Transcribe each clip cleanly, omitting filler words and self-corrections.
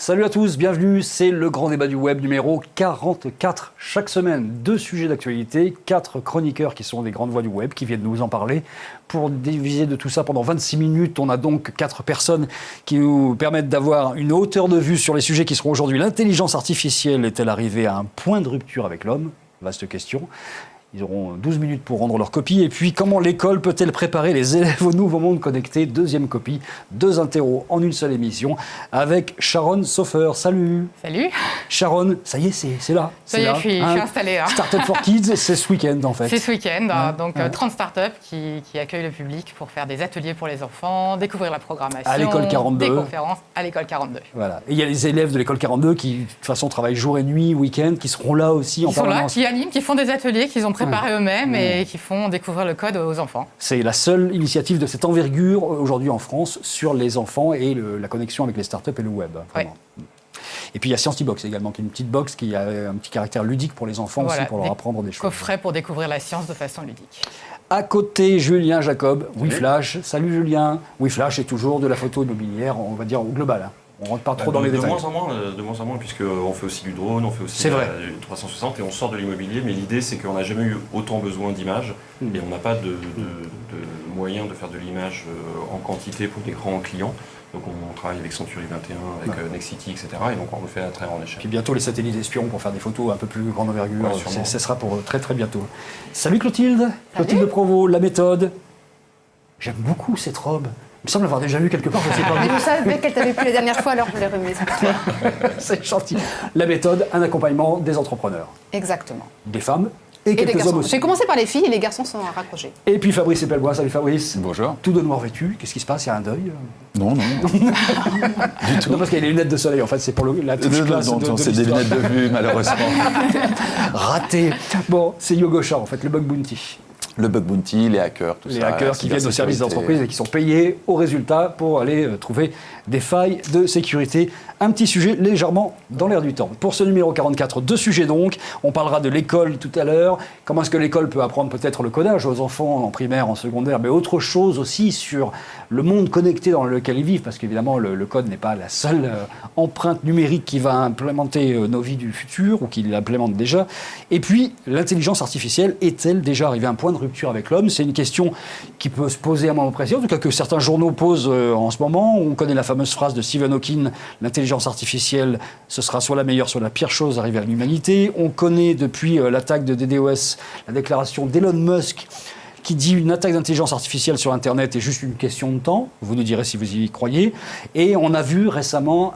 Salut à tous, bienvenue, c'est le grand débat du web numéro 44. Chaque semaine, 2 sujets d'actualité, 4 chroniqueurs qui sont des grandes voix du web qui viennent nous en parler. Pour diviser de tout ça pendant 26 minutes, on a donc 4 personnes qui nous permettent d'avoir une hauteur de vue sur les sujets qui seront aujourd'hui. L'intelligence artificielle est-elle arrivée à un point de rupture avec l'homme ? Vaste question. Ils auront 12 minutes pour rendre leur copie. Et puis, comment l'école peut-elle préparer les élèves au nouveau monde connecté ? Deuxième copie, 2 interros en une seule émission avec Sharon Soffer. Salut. Salut. Sharon, ça y est, c'est là. Ça y est, je suis installée. Hein. Startup for Kids, c'est ce week-end en fait. C'est ce week-end, donc 30 startups qui accueillent le public pour faire des ateliers pour les enfants, découvrir la programmation, à l'école 42. Des conférences à l'école 42. Voilà. Et il y a les élèves de l'école 42 qui, de toute façon, travaillent jour et nuit, week-end, qui seront là aussi en permanence. Qui sont là, qui animent, qui font des ateliers, qu'ils ont préparés eux-mêmes et qui font découvrir le code aux enfants. C'est la seule initiative de cette envergure aujourd'hui en France sur les enfants et la connexion avec les startups et le web. Vraiment. Ouais. Et puis il y a Scientibox également, qui est une petite box qui a un petit caractère ludique pour les enfants aussi, pour leur apprendre des choses. Coffrets pour découvrir la science de façon ludique. À côté, Julien Jacob, WeFlash. Salut Julien. WeFlash est toujours de la photo immobilière, on va dire au global. Hein. On ne rentre pas trop dans les détails. De moins en moins, puisqu'on fait aussi du drone, on fait aussi du 360 et on sort de l'immobilier. Mais l'idée, c'est qu'on n'a jamais eu autant besoin d'images et on n'a pas de moyens de faire de l'image en quantité pour des grands clients. Donc on travaille avec Century 21, avec Nexity, etc. Et donc on le fait à très grande échelle. Puis bientôt les satellites espions pour faire des photos un peu plus grande envergure. Ouais, ce sera pour très très bientôt. Salut Clotilde. Salut. Clotilde Provost, La Méthode. J'aime beaucoup cette robe. Il me semble l'avoir déjà vu quelque part, je ne sais pas. Mais je savais qu'elle t'avait plu la dernière fois, alors je l'ai remise. C'est gentil. La Méthode, un accompagnement des entrepreneurs. Exactement. Des femmes et quelques hommes aussi. J'ai commencé par les filles et les garçons sont raccrochés. Et puis Fabrice Epelbois, salut Fabrice. Bonjour. Tout de noir vêtu, qu'est-ce qui se passe ? Il y a un deuil ? Non. Du tout. Non, parce qu'il y a les lunettes de soleil, en fait, c'est pour la touche classe de c'est des lunettes de vue, malheureusement. Raté. Bon, c'est Yogosha, en fait, le bug bounty. Le bug bounty, les hackers, tout ça. Les hackers qui viennent au service des entreprises et qui sont payés au résultat pour aller trouver des failles de sécurité. Un petit sujet légèrement dans l'air du temps. Pour ce numéro 44, 2 sujets donc. On parlera de l'école tout à l'heure. Comment est-ce que l'école peut apprendre peut-être le codage aux enfants en primaire, en secondaire, mais autre chose aussi sur le monde connecté dans lequel ils vivent, parce qu'évidemment le code n'est pas la seule empreinte numérique qui va implémenter nos vies du futur ou qui l'implémente déjà. Et puis, l'intelligence artificielle est-elle déjà arrivée à un point de rupture avec l'homme ? C'est une question qui peut se poser à un moment précis, en tout cas que certains journaux posent en ce moment. On connaît la fameuse phrase de Stephen Hawking, l'intelligence artificielle, ce sera soit la meilleure, soit la pire chose arrivée à l'humanité. On connaît depuis l'attaque de DDoS la déclaration d'Elon Musk qui dit une attaque d'intelligence artificielle sur Internet est juste une question de temps. Vous nous direz si vous y croyez. Et on a vu récemment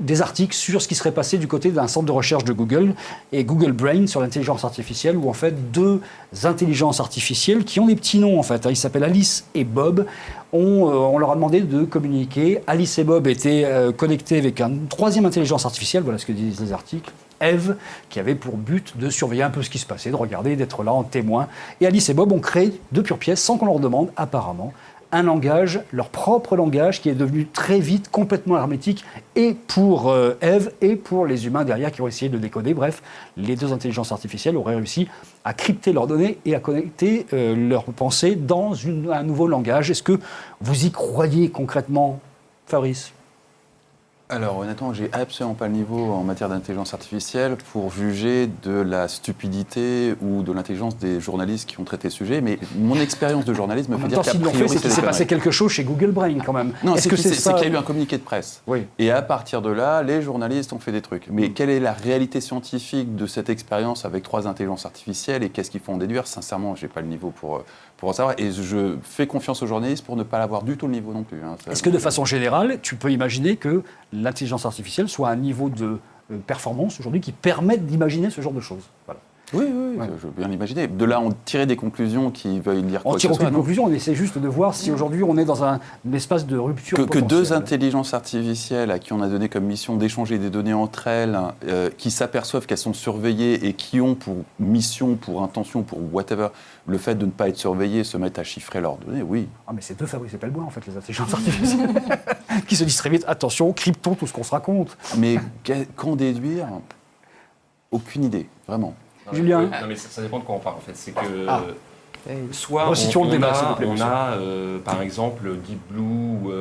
des articles sur ce qui serait passé du côté d'un centre de recherche de Google et Google Brain sur l'intelligence artificielle, où en fait 2 intelligences artificielles qui ont des petits noms en fait. Ils s'appellent Alice et Bob. On leur a demandé de communiquer. Alice et Bob étaient connectés avec une 3e intelligence artificielle, voilà ce que disent les articles. Eve, qui avait pour but de surveiller un peu ce qui se passait, de regarder, d'être là en témoin. Et Alice et Bob ont créé de pure pièce, sans qu'on leur demande, apparemment, un langage, leur propre langage, qui est devenu très vite complètement hermétique, et pour Eve et pour les humains derrière qui ont essayé de le décoder. Bref, les 2 intelligences artificielles auraient réussi à crypter leurs données et à connecter leurs pensées dans un nouveau langage. Est-ce que vous y croyez concrètement, Fabrice ? Alors honnêtement, j'ai absolument pas le niveau en matière d'intelligence artificielle pour juger de la stupidité ou de l'intelligence des journalistes qui ont traité ce sujet, mais mon expérience de journaliste me fait dire qu'à priori, c'est qu'il s'est passé quelque chose chez Google Brain quand même. Non, c'est qu'il y a eu un communiqué de presse. Oui. Et à partir de là, les journalistes ont fait des trucs. Mais quelle est la réalité scientifique de cette expérience avec 3 intelligences artificielles et qu'est-ce qu'il faut en déduire ? Sincèrement, j'ai pas le niveau pour en savoir. Et je fais confiance aux journalistes pour ne pas avoir du tout le niveau non plus. Hein. Est-ce que de façon générale, tu peux imaginer que l'intelligence artificielle soit à un niveau de performance aujourd'hui qui permette d'imaginer ce genre de choses ? Voilà. Oui, je veux bien l'imaginer. De là, on tirait des conclusions qui veulent dire quoi que ce soit. On tire aucune conclusion, on essaie juste de voir si aujourd'hui on est dans un espace de rupture potentielle. Que 2 intelligences artificielles à qui on a donné comme mission d'échanger des données entre elles, qui s'aperçoivent qu'elles sont surveillées et qui ont pour mission, pour intention, pour whatever, le fait de ne pas être surveillées, se mettent à chiffrer leurs données, oui. Ah mais c'est 2 Fabrice Epelbois en fait, les intelligences artificielles, qui se disent très vite, attention, cryptons tout ce qu'on se raconte. Mais qu'en déduire ? Aucune idée, vraiment. Julien ? Non, mais ça dépend de quoi on parle en fait. C'est que Soit Resituons le débat, s'il vous plaît, on monsieur. a par exemple Deep Blue ou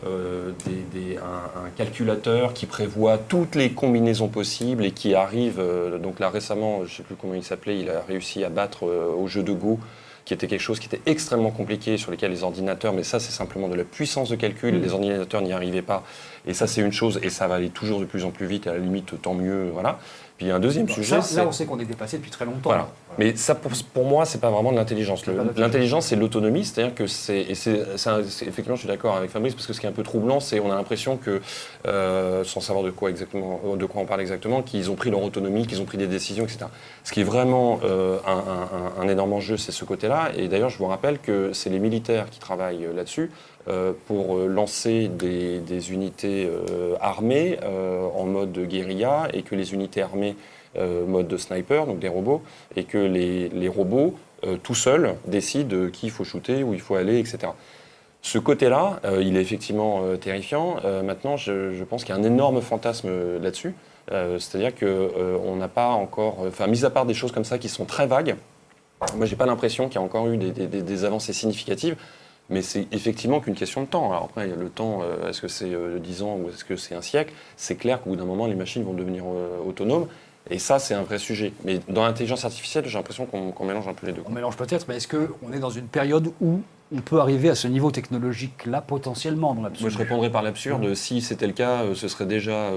un calculateur qui prévoit toutes les combinaisons possibles et qui arrive, donc là récemment, je ne sais plus comment il s'appelait, il a réussi à battre au jeu de Go, qui était quelque chose qui était extrêmement compliqué, sur lequel les ordinateurs, mais ça c'est simplement de la puissance de calcul, les ordinateurs n'y arrivaient pas, et ça c'est une chose, et ça va aller toujours de plus en plus vite, et à la limite tant mieux, voilà. Puis il y a un deuxième sujet, Là, on sait qu'on est dépassé depuis très longtemps. Voilà. Mais ça, pour moi, c'est pas vraiment de l'intelligence. L'intelligence, c'est l'autonomie, c'est-à-dire que effectivement, je suis d'accord avec Fabrice, parce que ce qui est un peu troublant, c'est on a l'impression que, sans savoir de quoi on parle exactement, qu'ils ont pris leur autonomie, qu'ils ont pris des décisions, etc. Ce qui est vraiment un énorme enjeu, c'est ce côté-là. Et d'ailleurs, je vous rappelle que c'est les militaires qui travaillent là-dessus pour lancer des unités armées en mode guérilla, et que les unités armées mode de sniper, donc des robots, et que les robots, tout seuls, décident qui il faut shooter, où il faut aller, etc. Ce côté-là, il est effectivement terrifiant. Maintenant, je pense qu'il y a un énorme fantasme là-dessus. C'est-à-dire qu'on n'a pas encore... Enfin, mis à part des choses comme ça qui sont très vagues, moi, j'ai pas l'impression qu'il y a encore eu des avancées significatives. Mais c'est effectivement qu'une question de temps. Alors après, le temps, est-ce que c'est 10 ans ou est-ce que c'est un siècle? C'est clair qu'au bout d'un moment, les machines vont devenir autonomes. Et ça, c'est un vrai sujet. Mais dans l'intelligence artificielle, j'ai l'impression qu'on mélange un peu les deux. On mélange peut-être, mais est-ce qu'on est dans une période où on peut arriver à ce niveau technologique-là potentiellement dans l'absolu? Moi, je répondrais par l'absurde. Si c'était le cas, ce serait déjà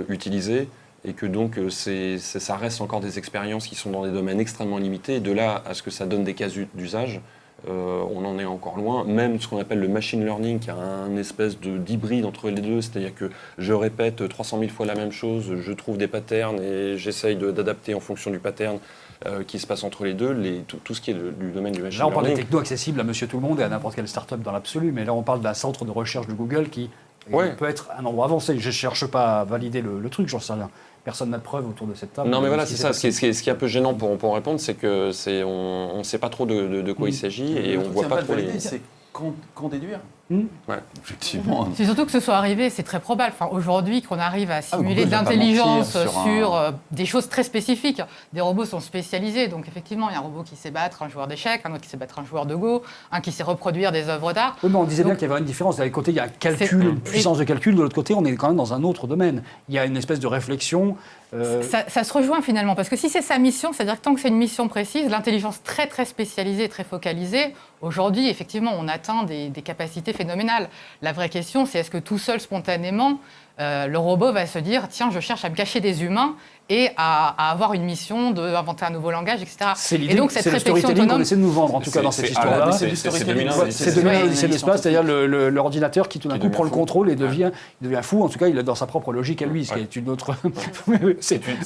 utilisé. Et que donc, ça reste encore des expériences qui sont dans des domaines extrêmement limités. Et de là à ce que ça donne des cas d'usage, on en est encore loin. Même ce qu'on appelle le machine learning, qui a un espèce d'hybride entre les deux, c'est-à-dire que je répète 300 000 fois la même chose, je trouve des patterns et j'essaye d'adapter en fonction du pattern qui se passe entre les deux, tout ce qui est du domaine du machine learning. Là, on parle des technos accessibles à monsieur tout le monde et à n'importe quelle start-up dans l'absolu, mais là, on parle d'un centre de recherche de Google qui peut être un endroit avancé. Je ne cherche pas à valider le truc, j'en sais rien. Personne n'a de preuve autour de cette table. Non, mais voilà, c'est ça. Ce qui est un peu gênant pour répondre, c'est que on ne sait pas trop de quoi il s'agit et on ne voit pas trop les... C'est qu'en déduire. Ouais. Effectivement. C'est surtout que ce soit arrivé, c'est très probable. Enfin, aujourd'hui, qu'on arrive à simuler Google de va pas l'intelligence mentir sur des choses très spécifiques. Des robots sont spécialisés, donc effectivement, il y a un robot qui sait battre un joueur d'échecs, un autre qui sait battre un joueur de Go, un qui sait reproduire des œuvres d'art. Oui, mais on disait bien qu'il y avait une différence. D'un côté, il y a un calcul, une puissance de calcul. De l'autre côté, on est quand même dans un autre domaine. Il y a une espèce de réflexion. Ça se rejoint finalement, parce que si c'est sa mission, c'est-à-dire que tant que c'est une mission précise, l'intelligence très très spécialisée, très focalisée, aujourd'hui, effectivement, on atteint des capacités phénoménales. La vraie question, c'est est-ce que tout seul, spontanément, le robot va se dire « Tiens, je cherche à me cacher des humains » et à avoir une mission d'inventer un nouveau langage, etc. C'est l'idée, et donc, cette c'est le réflexion storytelling qu'on autonome... essaie de nous vendre, en tout cas, dans cette histoire-là. C'est 2001, C'est 2001, l'Odyssée de l'espace, c'est-à-dire l'ordinateur qui, tout d'un coup, prend le contrôle et devient fou. En tout cas, il est dans sa propre logique à lui, ce qui est une autre... C'est une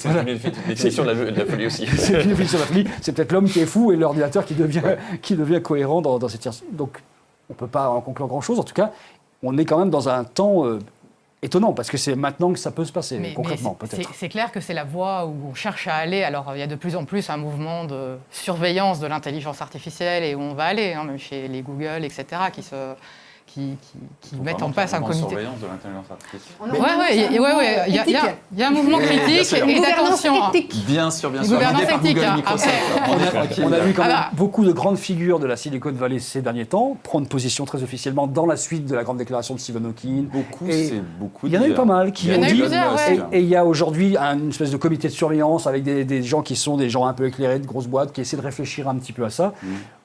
définition de la folie aussi. C'est une définition de la folie. C'est peut-être l'homme qui est fou et l'ordinateur qui devient cohérent dans cette situation. Donc, on ne peut pas en conclure grand-chose. En tout cas, on est quand même dans un temps étonnant, parce que c'est maintenant que ça peut se passer, concrètement, peut-être. C'est clair que c'est la voie où on cherche à aller. Alors, il y a de plus en plus un mouvement de surveillance de l'intelligence artificielle et où on va aller, même chez les Google, etc., qui mettent en place un comité. Surveillance de l'intelligence artificielle. Il y a un mouvement critique et d'attention. Bien sûr, bien sûr. Gouvernance L'idée par éthique, Google, hein, Microsoft. On a vu quand même Ah bah. beaucoup de grandes figures de la Silicon Valley ces derniers temps prendre position très officiellement dans la suite de la grande déclaration de Stephen Hawking. Beaucoup. Il y en a eu pas mal qui ont dit. ouais. Et il y a aujourd'hui une espèce de comité de surveillance avec des gens qui sont des gens un peu éclairés, de grosses boîtes, qui essaient de réfléchir un petit peu à ça.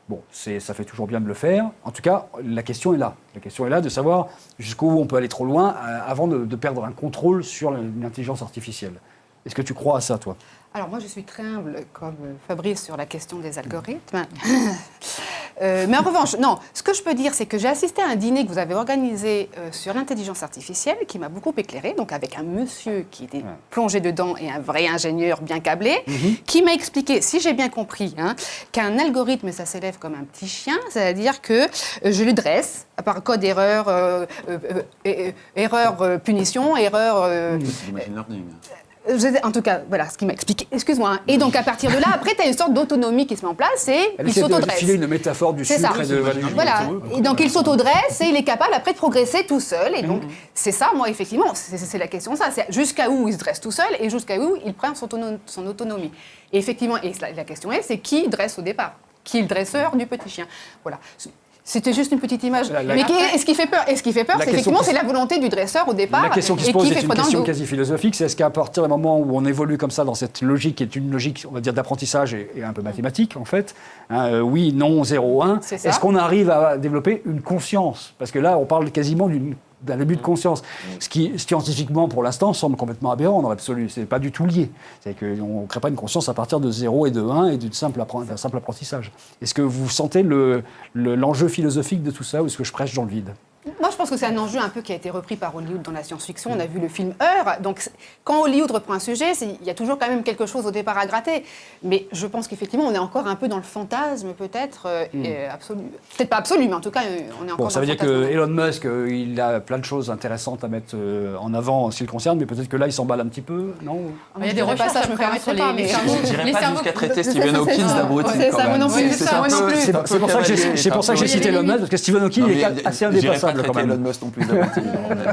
Bon, ça fait toujours bien de le faire. En tout cas, la question est là. La question est là de savoir jusqu'où on peut aller trop loin avant de perdre un contrôle sur l'intelligence artificielle. Est-ce que tu crois à ça, toi ? Alors moi, je suis très humble, comme Fabrice, sur la question des algorithmes. Mais en revanche, non, ce que je peux dire, c'est que j'ai assisté à un dîner que vous avez organisé sur l'intelligence artificielle qui m'a beaucoup éclairé, donc avec un monsieur qui était plongé dedans et un vrai ingénieur bien câblé, qui m'a expliqué, si j'ai bien compris, qu'un algorithme, ça s'élève comme un petit chien, c'est-à-dire que je le dresse par code erreur, punition, erreur... Du machine learning. En tout cas, voilà ce qu'il m'a expliqué. Excuse-moi. Et donc, à partir de là, après, tu as une sorte d'autonomie qui se met en place et il s'autodresse. Elle filer une métaphore du c'est sucre ça. et de... Voilà. Et donc, il s'autodresse et il est capable, après, de progresser tout seul. Et donc, c'est ça, moi, effectivement, c'est la question, ça. C'est jusqu'à où il se dresse tout seul et jusqu'à où il prend son autonomie. Et effectivement, et la question c'est qui dresse au départ ? qui est le dresseur du petit chien. Voilà. C'était juste une petite image. La- Mais ce qui fait peur, La c'est question effectivement qui se- c'est la volonté du dresseur au départ. La question qui se et pose qui est fait une froid dans le question dos. quasi philosophique, c'est est-ce qu'à partir du moment où on évolue comme ça dans cette logique qui est une logique, on va dire, d'apprentissage et un peu mathématique en fait, hein, oui, non, 0, 1, C'est ça. est-ce qu'on arrive à développer une conscience? Parce que là, on parle quasiment d'un début de conscience. Ce qui, scientifiquement, pour l'instant, semble complètement aberrant dans l'absolu. Ce n'est pas du tout lié. C'est-à-dire qu'on ne crée pas une conscience à partir de 0 et de 1 et d'un simple apprentissage. Est-ce que vous sentez l'enjeu philosophique de tout ça ou est-ce que je prêche dans le vide? Moi, je pense que c'est un enjeu un peu qui a été repris par Hollywood dans la science-fiction. On a vu le film Heure. Donc, quand Hollywood reprend un sujet, il y a toujours quand même quelque chose au départ à gratter. Mais je pense qu'effectivement, on est encore un peu dans le fantasme, peut-être absolu. Peut-être pas absolu, mais en tout cas, on est encore Bon, dans ça veut le dire fantasme. que Elon Musk, il a plein de choses intéressantes à mettre en avant en ce qui le concerne, mais peut-être que là, il s'emballe un petit peu, non? Il y a des Je dirais pas recherches ça, je me après, permettrais sur pas, les mais- cerveaux. Je dirais Les pas cerveaux- jusqu'à traiter c'est Stephen ça, Hawking c'est ça. d'abruti. C'est quand ça, même. moi non plus, C'est c'est ça, un moi non peu- plus. c'est un peu C'est pour ça que cavalier, j'ai c'est un cité peu- Elon Musk, parce que Stephen Hawking Non, il mais est assez j'irai pas indépassable quand traiter même. Elon Musk non plus d'abruti.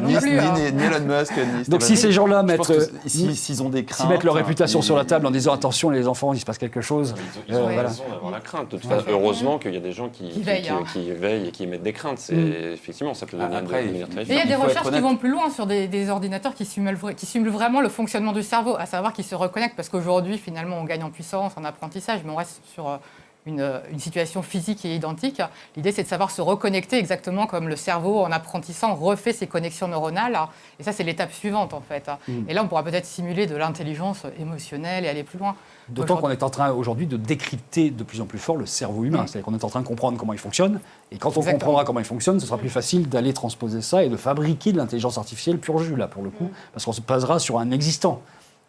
Ni plus, hein. Elon Musk, ni Donc Stephen si ces Hawking. gens-là Je pense mettent, que s'ils ont des craintes, s'ils mettent leur réputation ils- sur la table en disant attention les enfants, il se passe quelque chose, Ils ont voilà. raison d'avoir la crainte. De toute façon, heureusement qu'il y a des gens qui veillent, hein. veillent et qui émettent des craintes. Effectivement, ça peut Après, devenir très Et il y a vite. des faut être recherches qui honnête. vont plus loin sur des ordinateurs qui simulent vraiment le fonctionnement du cerveau, à savoir qu'ils se reconnectent, parce qu'aujourd'hui, finalement, on gagne en puissance, en apprentissage, mais on reste sur une situation physique qui est identique. L'idée, c'est de savoir se reconnecter exactement comme le cerveau, en apprentissant, refait ses connexions neuronales. Et ça, c'est l'étape suivante, en fait. Et là, on pourra peut-être simuler de l'intelligence émotionnelle et aller plus loin. D'autant qu'on est en train aujourd'hui de décrypter de plus en plus fort le cerveau humain. C'est-à-dire qu'on est en train de comprendre comment il fonctionne. Et quand on Exactement. comprendra comment il fonctionne, ce sera plus facile d'aller transposer ça et de fabriquer de l'intelligence artificielle pur jus, là, pour le coup. Parce qu'on se basera sur un existant.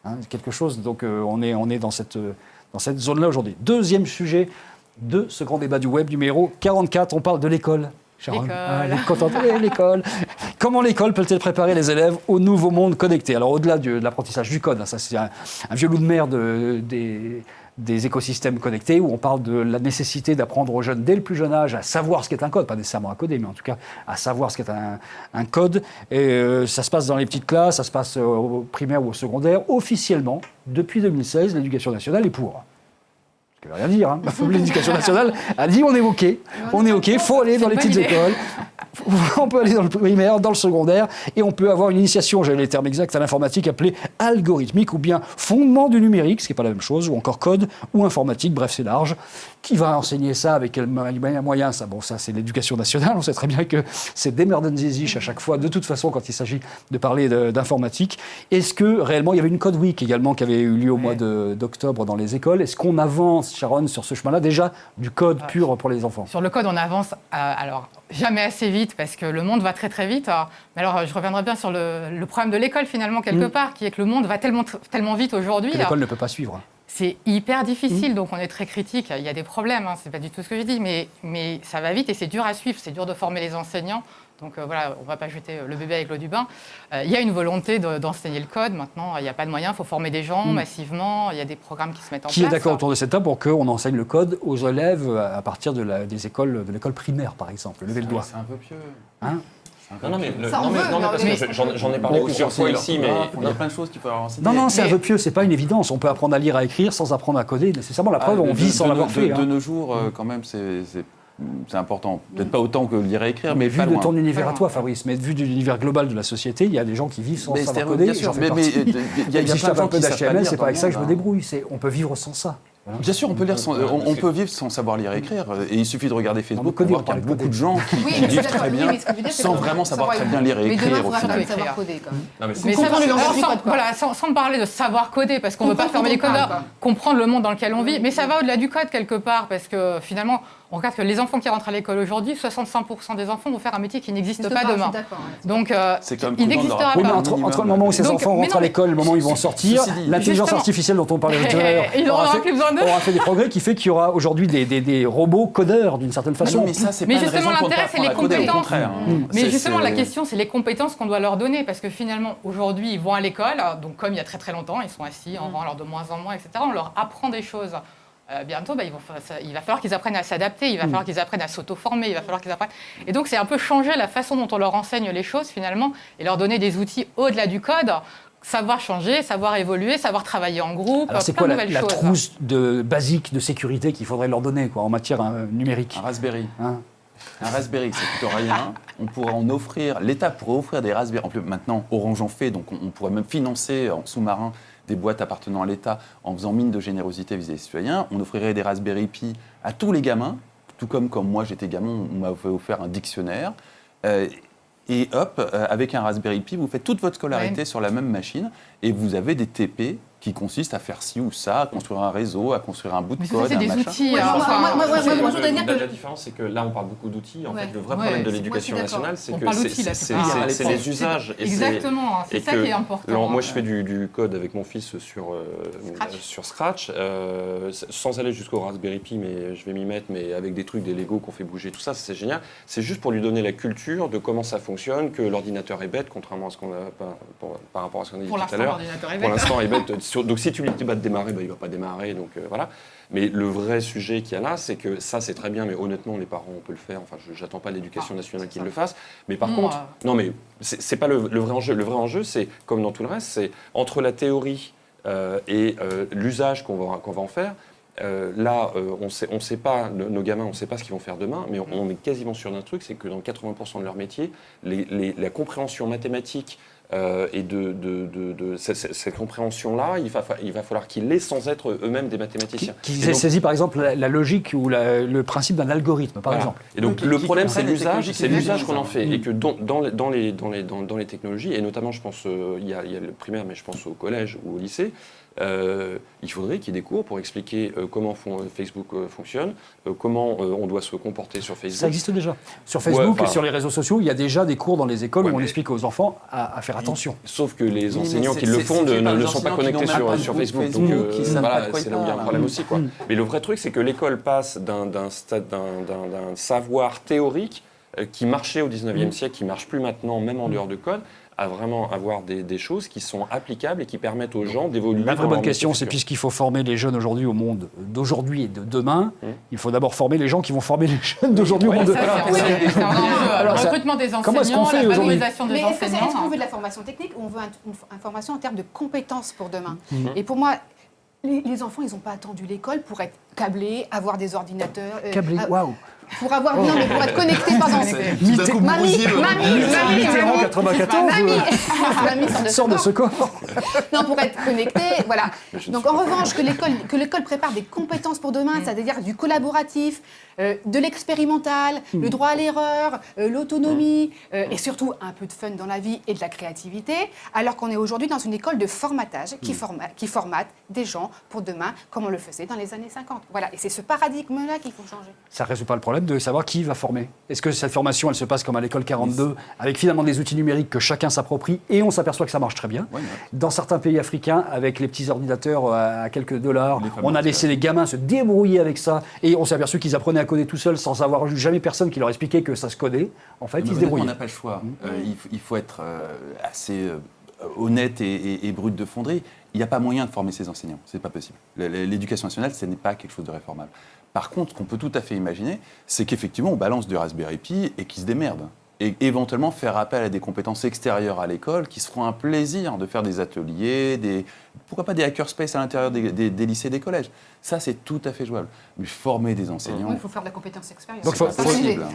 Hein, quelque chose. Donc on est dans cette zone-là aujourd'hui. Deuxième sujet de ce grand débat du web, numéro 44. On parle de l'école. Sharon. L'école. Ah, elle est contente. Eh, l'école. Comment l'école peut-elle préparer les élèves au nouveau monde connecté? Alors, au-delà de l'apprentissage du code, hein, ça c'est un vieux loup de mer des écosystèmes connectés, où on parle de la nécessité d'apprendre aux jeunes dès le plus jeune âge à savoir ce qu'est un code, pas nécessairement à coder, mais en tout cas à savoir ce qu'est un code. Et ça se passe dans les petites classes, ça se passe au primaire ou au secondaire. Officiellement, depuis 2016, l'Éducation nationale est pour. Ce qui ne veut rien dire. Hein. L'Éducation nationale a dit on est OK, il faut aller dans les petites écoles. On peut aller dans le primaire, dans le secondaire, et on peut avoir une initiation, j'ai les termes exacts, à l'informatique appelée algorithmique, ou bien fondement du numérique, ce qui n'est pas la même chose, ou encore code, ou informatique, bref, c'est large. Qui va enseigner ça, avec quel moyen ça? Bon, ça, c'est l'Éducation nationale, on sait très bien que c'est des merdenzisch à chaque fois, de toute façon, quand il s'agit de parler d'informatique. Est-ce que, réellement, il y avait une Code Week également qui avait eu lieu au mois d'octobre dans les écoles. Est-ce qu'on avance, Sharon, sur ce chemin-là, déjà, du code pur pour les enfants? Sur le code, on avance, alors jamais assez vite, parce que le monde va très très vite. Mais alors, je reviendrai bien sur le problème de l'école, finalement, quelque part, qui est que le monde va tellement vite aujourd'hui. Que l'école ne peut pas suivre. C'est hyper difficile, donc on est très critique. Il y a des problèmes, hein, c'est pas du tout ce que je dis, mais ça va vite et c'est dur à suivre, c'est dur de former les enseignants. Donc voilà, on ne va pas jeter le bébé avec l'eau du bain. Il y a une volonté d'enseigner le code. Maintenant, il n'y a pas de moyen, il faut former des gens massivement. Il y a des programmes qui se mettent en place. Qui est d'accord autour de cette table pour qu'on enseigne le code aux élèves à partir des écoles, de l'école primaire, par exemple? Levez le doigt. C'est un peu pieux. Hein? Non, mais Ça, on veut, parce mais- que j'en ai parlé plusieurs fois ici, mais Il y a plein de choses qu'il faut avoir enseignées. Non, c'est un Mais- vœu pieux, c'est pas une évidence. On peut apprendre à lire, à écrire sans apprendre à coder. Nécessairement, la preuve, on vit sans l'avoir fait. De Hein. nos jours, quand même, c'est important. Peut-être pas autant que lire et écrire, mais Vu pas de loin. ton univers à toi, Fabrice, mais vu de l'univers global de la société, il y a des gens qui vivent sans Mais savoir c'est- coder. bien j'en sûr, fais mais partie. il y a Si plein je de gens tape un peu qui savent pas d'HTML, lire c'est dans pas avec le ça que je me monde, hein. débrouille. On peut vivre sans ça. Voilà. Bien sûr, on peut lire sans, on peut vivre sans savoir lire et écrire. Et il suffit de regarder Facebook pour coder, voir on qu'il y a parle de beaucoup de gens qui Oui, mais je suis vivent d'accord. très Oui, bien mais ce que je veux dire, c'est sans que vraiment savoir très bien lire et Mais demain, écrire il au faudra quand final. même savoir coder, quand même. Non, mais Mais comprendre ça, le langage sans, du code, quoi. voilà, sans parler de savoir coder, parce qu'on ne veut pas fermer les Comprendre, codeurs, quoi. comprendre le monde dans lequel on vit, mais ça va au-delà du code quelque part, parce que finalement, on regarde que les enfants qui rentrent à l'école aujourd'hui, 65% des enfants vont faire un métier qui n'existe pas Je suis demain. d'accord, ouais. Donc, C'est quand même il prudent de n'existera leur Oui, mais pas. entre le moment où ces Donc, enfants mais rentrent non, à l'école et le moment où ils vont sortir, ceci dit, l'intelligence justement. artificielle dont on parlait tout à l'heure Il n'aura plus besoin d'eux. aura fait des progrès qui fait qu'il y aura aujourd'hui des robots codeurs d'une certaine Mais façon. non, mais ça, c'est Mais pas une justement, raison pour ne pas l'intérêt, c'est les apprendre à coder, au compétences. contraire. Mais justement, la question, c'est les compétences qu'on doit leur donner, parce que finalement, aujourd'hui, ils vont à l'école, donc comme il y a très très longtemps, ils sont assis en rang, alors de moins en moins, etc. On leur apprend des choses. Bientôt, il va falloir qu'ils apprennent à s'adapter, il va falloir qu'ils apprennent à s'auto-former, il va falloir qu'ils apprennent... Et donc, c'est un peu changer la façon dont on leur enseigne les choses, finalement, et leur donner des outils au-delà du code, savoir changer, savoir évoluer, savoir travailler en groupe, Alors c'est plein quoi de nouvelles la choses. trousse basique de sécurité qu'il faudrait leur donner en matière numérique? Un Raspberry. Hein? Un Raspberry, c'est plutôt rien. On pourrait en offrir, l'État pourrait offrir des Raspberry. En plus, maintenant, Orange en fait, donc on pourrait même financer en sous-marin des boîtes appartenant à l'État en faisant mine de générosité vis-à-vis des citoyens. On offrirait des Raspberry Pi à tous les gamins, tout comme quand moi j'étais gamin, on m'avait offert un dictionnaire. Et hop, avec un Raspberry Pi, vous faites toute votre scolarité sur la même machine et vous avez des TP qui consistent à faire ci ou ça, à construire un réseau, à construire un bout de Mais code, ça, c'est un des machin. outils. Ouais, moi, je voudrais dire que... La différence, c'est que là, on parle beaucoup d'outils. En Ouais. fait, le vrai Ouais, problème de moi, l'éducation je suis d'accord. nationale, c'est On que parle d'outils, là, c'est les usages. Et Exactement, c'est et ça que- qui est important. Alors, moi, je fais du code avec mon fils Scratch. sur Scratch, sans aller jusqu'au Raspberry Pi, mais je vais m'y mettre, mais avec des trucs, des Lego qu'on fait bouger, tout ça, c'est génial. C'est juste pour lui donner la culture de comment ça fonctionne, que l'ordinateur est bête, contrairement à ce qu'on a par rapport à ce qu'on a dit Pour tout à l'instant, l'heure. l'ordinateur est Pour bête. l'instant, il est bête. Donc, si tu lui dis de démarrer, il ne va pas démarrer. Donc, voilà. Mais le vrai sujet qu'il y a là, c'est que ça, c'est très bien, mais honnêtement, les parents, on peut le faire. Enfin, j'attends pas de l'éducation nationale qu'ils le fassent. Mais par contre, non, mais c'est pas le vrai enjeu. Le vrai enjeu, c'est, comme dans tout le reste, c'est entre la théorie et l'usage qu'on va en faire. Là, on sait pas, nos gamins, on ne sait pas ce qu'ils vont faire demain, mais on est quasiment sûr d'un truc, c'est que dans 80% de leur métier, la compréhension mathématique et de cette compréhension-là, il va falloir qu'ils l'aient sans être eux-mêmes des mathématiciens. Qu'ils aient saisi par exemple la logique ou le principe d'un algorithme, par exemple. Et donc Oui, le qui problème, c'est comprennent les l'usage, technologies qu'on en fait. Et que dans les technologies, et notamment, je pense, il y a le primaire, mais je pense au collège ou au lycée, il faudrait qu'il y ait des cours pour expliquer comment Facebook fonctionne, comment on doit se comporter sur Facebook. Ça existe déjà. Sur Facebook Ouais, et sur les réseaux sociaux, il y a déjà des cours dans les écoles où on mais- explique aux enfants à faire attention. Sauf que les Oui, enseignants mais qui le c'est font fait par ne les sont pas enseignants qui connectés n'ont même pas de sur groupe Facebook. Facebook, Donc qui savent pas voilà, de quoi c'est ils là où il y a un parlent. problème aussi. Quoi. Mais le vrai truc, c'est que l'école passe d'un savoir théorique qui marchait au 19e siècle, qui ne marche plus maintenant, même en dehors de code, à vraiment avoir des choses qui sont applicables et qui permettent aux gens d'évoluer. La vraie dans bonne leur question, métier c'est futur. puisqu'il faut former les jeunes aujourd'hui au monde d'aujourd'hui et de demain, il faut d'abord former les gens qui vont former les jeunes d'aujourd'hui au monde de Ça, demain. c'est un enjeu. Alors, Le ça- recrutement des comment est-ce qu'on enseignants, fait la aujourd'hui valorisation des Mais est-ce enseignants. qu'on veut de la formation technique ou on veut une formation en termes de compétences pour demain? Et pour moi, les enfants, ils n'ont pas attendu l'école pour être câblés, avoir des ordinateurs. Câblé, waouh. Pour avoir, non, mais pour être connectés, pardon. Tout d'un coup, Mamie, bousillé, mamie, Mitterrand, 94, mamie sort de ce corps. Non, pour être connecté, voilà. Donc en revanche, que l'école prépare des compétences pour demain, c'est-à-dire du collaboratif, de l'expérimental, le droit à l'erreur, l'autonomie, et surtout un peu de fun dans la vie et de la créativité, alors qu'on est aujourd'hui dans une école de formatage qui formate des gens pour demain, comme on le faisait dans les années 50. Voilà, et c'est ce paradigme-là qu'il faut changer. Ça ne résout pas le problème de savoir qui va former. Est-ce que cette formation, elle se passe comme à l'école 42, avec finalement des outils numériques que chacun s'approprie, et on s'aperçoit que ça marche très bien. Ouais, ouais. Dans certains pays africains, avec les petits ordinateurs à quelques dollars, Les fameux on a laissé ordinateurs. les gamins se débrouiller avec ça, et on s'est aperçu qu'ils apprenaient à coder tout seuls sans avoir eu jamais personne qui leur expliquait que ça se codait. En fait, ils se On débrouillaient. n'a pas le choix. Il faut être assez honnête et brut de fonderie. Il n'y a pas moyen de former ces enseignants. C'est pas possible. L'éducation nationale, ce n'est pas quelque chose de réformable. Par contre, ce qu'on peut tout à fait imaginer, c'est qu'effectivement, on balance du Raspberry Pi et qu'ils se démerdent. Et éventuellement faire appel à des compétences extérieures à l'école qui se feront un plaisir de faire des ateliers, pourquoi pas des hackerspace à l'intérieur des lycées et des collèges. Ça, c'est tout à fait jouable. Mais former des enseignants... Oui, il faut faire de la compétence expérience. Donc, C'est pas possible.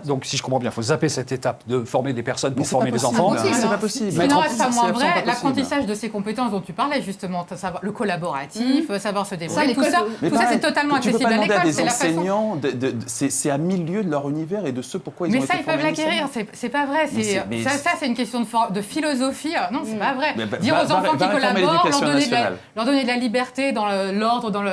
Donc, si je comprends bien, il faut zapper cette étape de former des personnes pour Mais c'est former pas des possible. enfants. possible, C'est hein. pas possible. Ce qui n'en reste pas moins C'est absolument vrai, pas l'apprentissage de ces compétences dont tu parlais justement, savoir le collaboratif, savoir se débrouiller, tout l'école, ça, Mais tout ça pareil, c'est totalement tu peux accessible pas à demander à l'école. des C'est la façon. enseignants, c'est à mille lieues de leur univers et de ce pourquoi ils Mais ont ça, été ils peuvent formés l'acquérir, initialement. c'est pas vrai. Mais Ça, c'est une question de philosophie. Non, c'est pas vrai. Mais Dire aux enfants qui réformer collaborent, l'éducation nationale. leur donner de la liberté dans l'ordre, dans le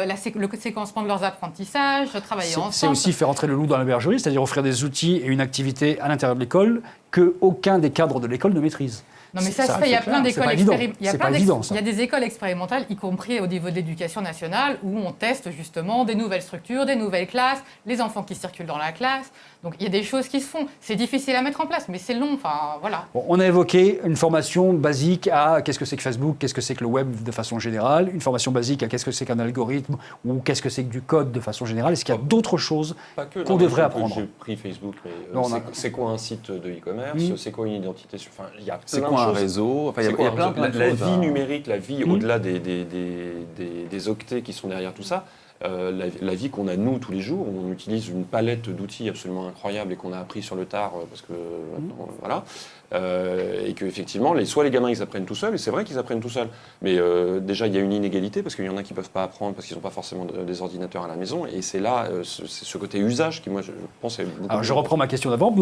séquencement de leurs apprentissages, travailler C'est ensemble. aussi faire entrer le loup dans la bergerie, c'est-à-dire offrir des outils et une activité à l'intérieur de l'école qu'aucun des cadres de l'école ne maîtrise. Non, mais ça se Ça, fait. Il y a c'est plein clair, c'est d'écoles pas évident. expérimentales. C'est pas évident, ça. Il y a des écoles expérimentales, y compris au niveau de l'éducation nationale, où on teste justement des nouvelles structures, des nouvelles classes, les enfants qui circulent dans la classe. Donc il y a des choses qui se font. C'est difficile à mettre en place, mais c'est long. Enfin, voilà. Bon, on a évoqué une formation basique à qu'est-ce que c'est que Facebook, qu'est-ce que c'est que le web de façon générale, une formation basique à qu'est-ce que c'est qu'un algorithme ou qu'est-ce que c'est que du code de façon générale. Est-ce qu'il y a d'autres choses Pas que, qu'on non, mais devrait j'ai- apprendre? J'ai pris Facebook, mais Non, on a- c'est quoi un site de e-commerce? Mm. C'est quoi une identité? Enfin, il y a C'est plein quoi de un réseau. Enfin, il y a plein de la choses. vie numérique, la vie au-delà des octets qui sont derrière tout ça, la vie qu'on a nous tous les jours, on utilise une palette d'outils absolument incroyable et qu'on a appris sur le tard parce que voilà, et que effectivement soit les gamins ils apprennent tout seuls, et c'est vrai qu'ils apprennent tout seuls, mais déjà il y a une inégalité parce qu'il y en a qui peuvent pas apprendre parce qu'ils n'ont pas forcément des ordinateurs à la maison, et c'est là c'est ce côté usage qui moi je pense est beaucoup. Alors je reprends ma question d'avant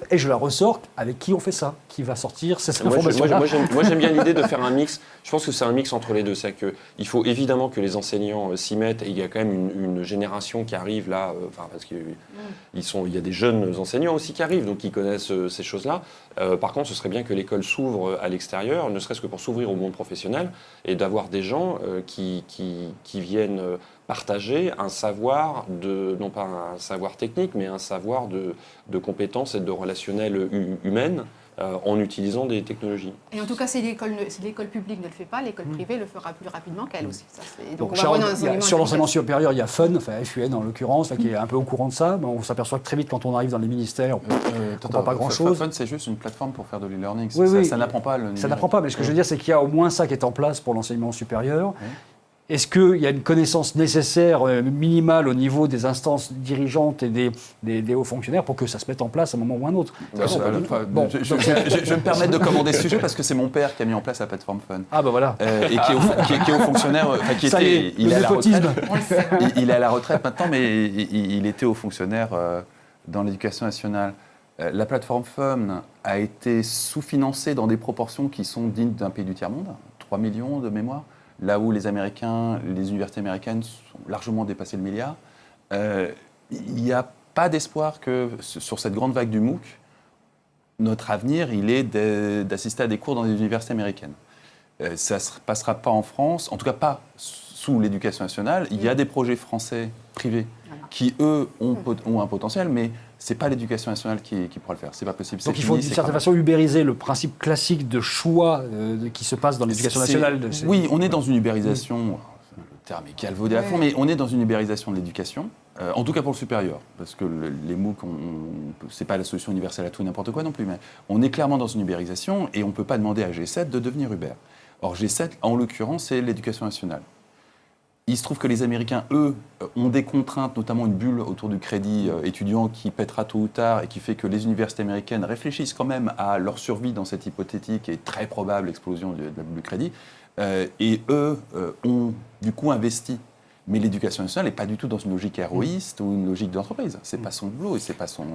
et je la ressors. Avec qui on fait ça? Qui va sortir cette information-là? Moi j'aime bien l'idée de faire un mix. Je pense que c'est un mix entre les deux. C'est qu'il faut évidemment que les enseignants s'y mettent, et il y a quand même une génération qui arrive là, parce qu'il y a des jeunes enseignants aussi qui arrivent, donc qui connaissent ces choses-là. Par contre, ce serait bien que l'école s'ouvre à l'extérieur, ne serait-ce que pour s'ouvrir au monde professionnel, et d'avoir des gens qui viennent partager un savoir, non pas un savoir technique, mais un savoir de compétences et de relationnel humaines, en utilisant des technologies. Et en tout cas, si l'école publique ne le fait pas, l'école privée le fera plus rapidement qu'elle aussi. Ça, donc Sharon, sur l'enseignement supérieur, il y a FUN, FUN en l'occurrence, qui est un peu au courant de ça. Mais on s'aperçoit que très vite, quand on arrive dans les ministères, on ne comprend pas grand-chose. FUN, c'est juste une plateforme pour faire de l'e-learning. Oui, ça n'apprend pas le numérique. Ça n'apprend pas, mais ce que je veux dire, c'est qu'il y a au moins ça qui est en place pour l'enseignement supérieur. Oui. Est-ce qu'il y a une connaissance nécessaire, minimale, au niveau des instances dirigeantes et des hauts fonctionnaires pour que ça se mette en place à un moment ou à un autre? Je me permets de commander ce sujet parce que c'est mon père qui a mis en place la plateforme FUN. Ah bah voilà. Et qui est haut fonctionnaire, il est à la retraite. Il est à la retraite maintenant, mais il était haut fonctionnaire dans l'éducation nationale. La plateforme FUN a été sous-financée dans des proportions qui sont dignes d'un pays du tiers-monde, 3 millions de mémoire. Là où les universités américaines sont largement dépassées le milliard. Il n'y a pas d'espoir que sur cette grande vague du MOOC, notre avenir, il est d'assister à des cours dans les universités américaines. Ça ne se passera pas en France, en tout cas pas sous l'éducation nationale. Il y a des projets français privés qui, eux, ont un potentiel, mais ce n'est pas l'éducation nationale qui pourra le faire. Ce n'est pas possible. Donc il faut d'une certaine façon ubériser le principe classique de choix qui se passe dans l'éducation nationale. Oui, on est dans une ubérisation, le terme est calvaudé à fond, mais on est dans une ubérisation de l'éducation, en tout cas pour le supérieur, parce que les MOOC, ce n'est pas la solution universelle à tout et n'importe quoi non plus, mais on est clairement dans une ubérisation et on ne peut pas demander à G7 de devenir Uber. Or G7, en l'occurrence, c'est l'éducation nationale. Il se trouve que les Américains, eux, ont des contraintes, notamment une bulle autour du crédit étudiant qui pètera tôt ou tard et qui fait que les universités américaines réfléchissent quand même à leur survie dans cette hypothétique et très probable explosion de la bulle du crédit. Et eux ont du coup investi. Mais l'éducation nationale n'est pas du tout dans une logique héroïste ou une logique d'entreprise. Ce n'est pas son boulot et c'est pas son...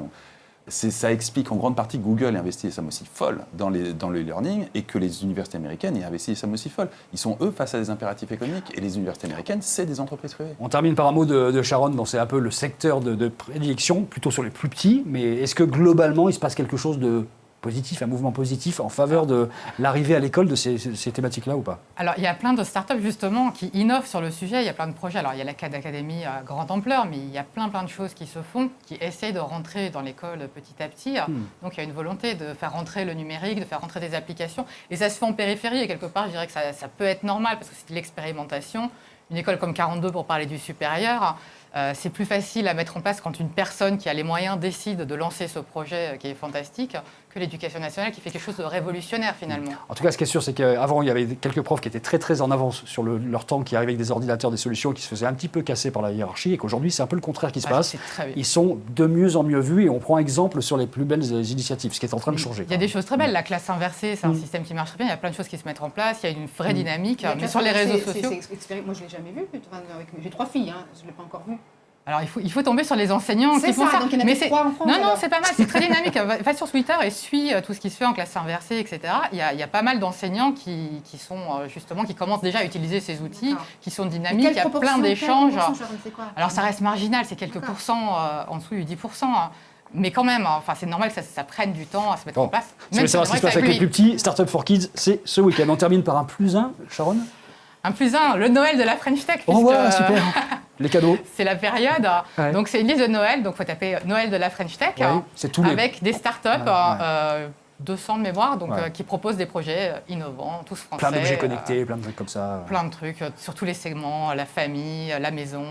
Ça explique en grande partie que Google ait investi des sommes aussi folles dans le e-learning et que les universités américaines aient investi des sommes aussi folles. Ils sont, eux, face à des impératifs économiques et les universités américaines, c'est des entreprises privées. On termine par un mot de Sharon, dont c'est un peu le secteur de prédilection, plutôt sur les plus petits, mais est-ce que globalement, il se passe quelque chose de positif, un mouvement positif en faveur de l'arrivée à l'école de ces thématiques-là ou pas? Alors, il y a plein de startups justement qui innovent sur le sujet, il y a plein de projets. Alors, il y a la CAD Academy à grande ampleur, mais il y a plein de choses qui se font, qui essayent de rentrer dans l'école petit à petit. Donc, il y a une volonté de faire rentrer le numérique, de faire rentrer des applications. Et ça se fait en périphérie, et quelque part, je dirais que ça peut être normal, parce que c'est de l'expérimentation. Une école comme 42, pour parler du supérieur, c'est plus facile à mettre en place quand une personne qui a les moyens décide de lancer ce projet qui est fantastique que l'éducation nationale qui fait quelque chose de révolutionnaire finalement. En tout cas, ce qui est sûr, c'est qu'avant, il y avait quelques profs qui étaient très très en avance sur leur temps, qui arrivaient avec des ordinateurs, des solutions, qui se faisaient un petit peu casser par la hiérarchie, et qu'aujourd'hui, c'est un peu le contraire qui se passe. Ils sont de mieux en mieux vus, et on prend exemple sur les plus belles initiatives, ce qui est en train de changer. Il y a des choses très belles. La classe inversée, c'est un système qui marche très bien. Il y a plein de choses qui se mettent en place. Il y a une vraie dynamique. Mais sur les réseaux sociaux... Moi, je ne l'ai jamais vu. J'ai 3 filles, je ne l'ai pas encore vu. Alors, il faut tomber sur les enseignants qui font ça. Donc il y en a 3 en France. Non, c'est pas mal, c'est très dynamique. Va sur Twitter et suis tout ce qui se fait en classe inversée, etc. Il y a pas mal d'enseignants qui sont justement, qui commencent déjà à utiliser ces outils, qui sont dynamiques. Il y a plein d'échanges. Alors, ça reste marginal, c'est quelques pourcents, en dessous du 10%. Mais quand même, c'est normal que ça prenne du temps à se mettre en place. Si vous voulez savoir ce qui se passe avec les plus petits, Startup for Kids, c'est ce week-end. On termine par un +1, Sharon. Un +1, le Noël de la French Tech. Oh ouais, super. Les cadeaux. C'est la période. Ouais. Donc, c'est une liste de Noël. Donc, il faut taper Noël de la French Tech. Ouais, c'est tous avec des startups 200 de mémoire, donc Ouais. qui proposent des projets innovants, tous français. Plein d'objets connectés, plein de trucs comme ça. Plein de trucs, sur tous les segments, la famille, la maison,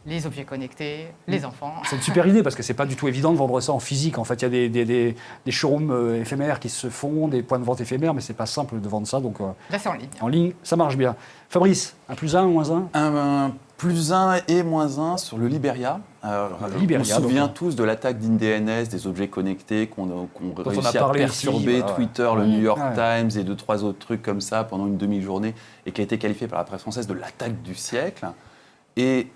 les objets connectés, les enfants. C'est une super idée parce que c'est pas du tout évident de vendre ça en physique. En fait, il y a des showrooms éphémères qui se font, des points de vente éphémères, mais c'est pas simple de vendre ça. Donc Là, c'est en ligne. en ligne, ça marche bien. Fabrice, un plus un, un moins un? Un +1 et -1 sur le Liberia. Liberia, on se souvient donc. tous de l'attaque d'InDNS, des objets connectés qu'on on réussi a à parlé ici, perturber voilà, ouais. Twitter, le New York Ouais. Times et 2-3 autres trucs comme ça pendant une demi-journée et qui a été qualifié par la presse française de l'attaque du siècle. Et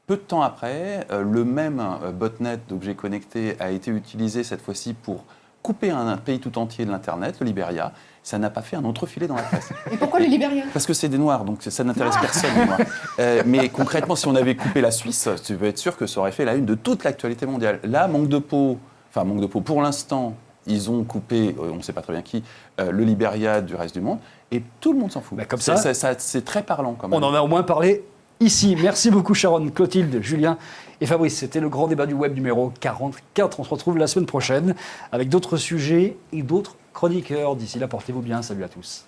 peu de temps après, le même botnet d'objets connectés a été utilisé cette fois-ci pour couper un pays tout entier de l'Internet, le Liberia. Ça n'a pas fait un entrefilet dans la presse. Et pourquoi le Libérien? Parce que c'est des Noirs, donc ça n'intéresse personne, les Noirs. Mais concrètement, si on avait coupé la Suisse, tu peux être sûr que ça aurait fait la une de toute l'actualité mondiale. Là, manque de peau, pour l'instant, ils ont coupé, on ne sait pas très bien qui, le Liberia du reste du monde, et tout le monde s'en fout. Bah, comme c'est très parlant quand même. On en a au moins parlé ici. Merci beaucoup Sharon, Clotilde, Julien et Fabrice. C'était le grand débat du web numéro 44. On se retrouve la semaine prochaine avec d'autres sujets et d'autres chroniqueurs. D'ici là, portez-vous bien. Salut à tous.